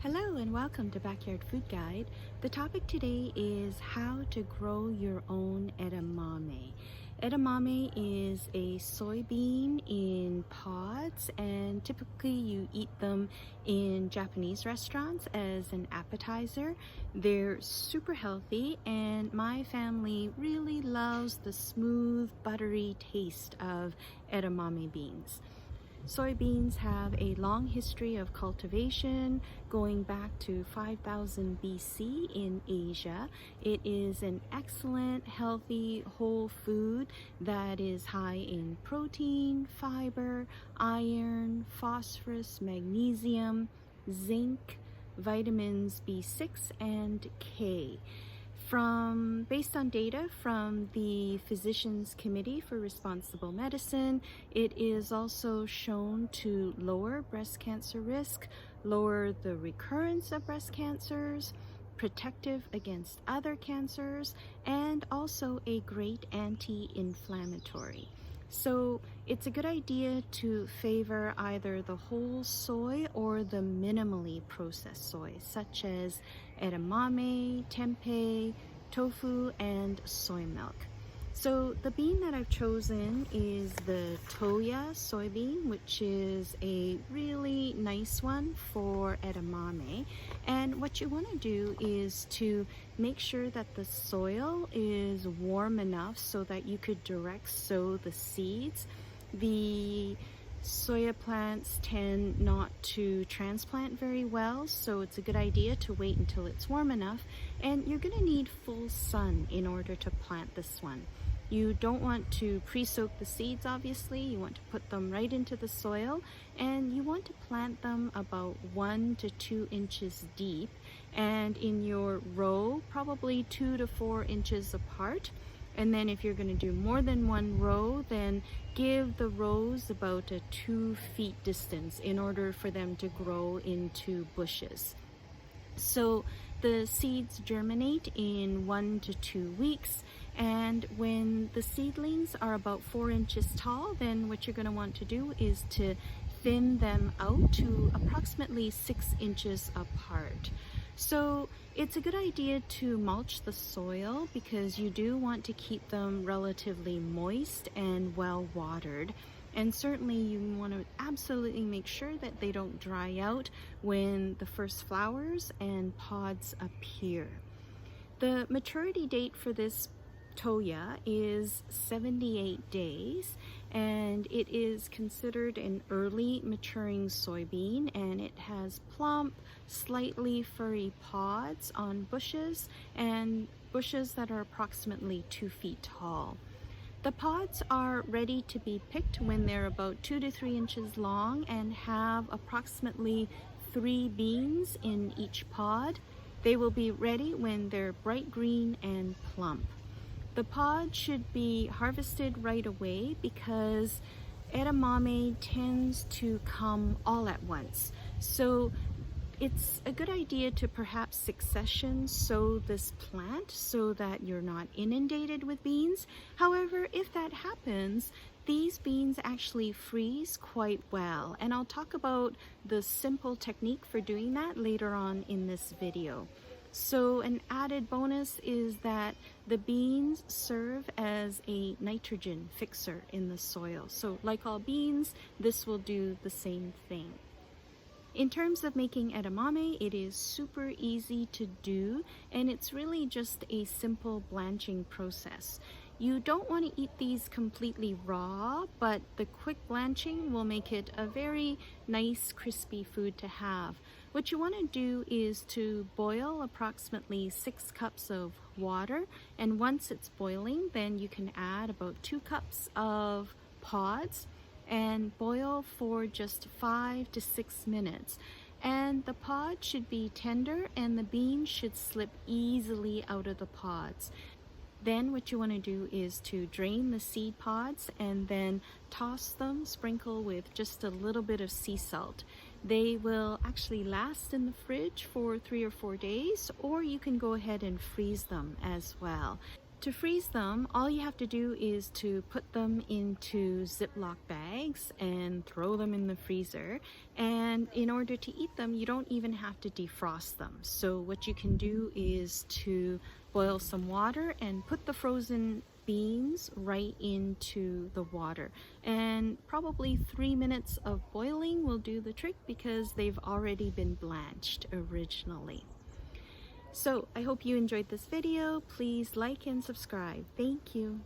Hello and welcome to Backyard Food Guide. The topic today is how to grow your own edamame. Edamame is a soybean in pods, and typically you eat them in Japanese restaurants as an appetizer. They're super healthy, and my family really loves the smooth, buttery taste of edamame beans. Soybeans have a long history of cultivation going back to 5000 BC in Asia. It is an excellent, healthy, whole food that is high in protein, fiber, iron, phosphorus, magnesium, zinc, vitamins B6 and K. Based on data from the Physicians Committee for Responsible Medicine, it is also shown to lower breast cancer risk, lower the recurrence of breast cancers, protective against other cancers, and also a great anti-inflammatory. So it's a good idea to favor either the whole soy or the minimally processed soy, such as edamame, tempeh, tofu, and soy milk. So the bean that I've chosen is the Tohya soybean, which is a really nice one for edamame. And what you want to do is to make sure that the soil is warm enough so that you could direct sow the seeds. The soya plants tend not to transplant very well, so it's a good idea to wait until it's warm enough. And you're going to need full sun in order to plant this one. You don't want to pre-soak the seeds, obviously. You want to put them right into the soil, and you want to plant them about 1 to 2 inches deep, and in your row, probably 2 to 4 inches apart. And then if you're going to do more than one row, then give the rows about a 2 feet distance in order for them to grow into bushes. So the seeds germinate in 1 to 2 weeks, and when the seedlings are about 4 inches tall, then what you're going to want to do is to thin them out to approximately 6 inches apart. So it's a good idea to mulch the soil because you do want to keep them relatively moist and well watered. And certainly you want to absolutely make sure that they don't dry out when the first flowers and pods appear. The maturity date for this Tohya is 78 days, and it is considered an early maturing soybean, and it has plump, slightly furry pods on bushes, and bushes that are approximately 2 feet tall. The pods are ready to be picked when they're about 2 to 3 inches long and have approximately 3 beans in each pod. They will be ready when they're bright green and plump. The pod should be harvested right away because edamame tends to come all at once. So it's a good idea to perhaps succession sow this plant so that you're not inundated with beans. However, if that happens, these beans actually freeze quite well, and I'll talk about the simple technique for doing that later on in this video. So an added bonus is that the beans serve as a nitrogen fixer in the soil. So like all beans, this will do the same thing. In terms of making edamame, it is super easy to do, and it's really just a simple blanching process. You don't want to eat these completely raw, but the quick blanching will make it a very nice, crispy food to have. What you want to do is to boil approximately 6 cups of water, and once it's boiling, then you can add about 2 cups of pods and boil for just 5 to 6 minutes. And the pod should be tender and the beans should slip easily out of the pods. Then what you want to do is to drain the seed pods and then toss them, sprinkle with just a little bit of sea salt. They will actually last in the fridge for 3 or 4 days, or you can go ahead and freeze them as well. To freeze them, all you have to do is to put them into Ziploc bags and throw them in the freezer. And in order to eat them, you don't even have to defrost them. So what you can do is to boil some water and put the frozen beans right into the water. And probably 3 minutes of boiling will do the trick because they've already been blanched originally. So I hope you enjoyed this video. Please like and subscribe. Thank you.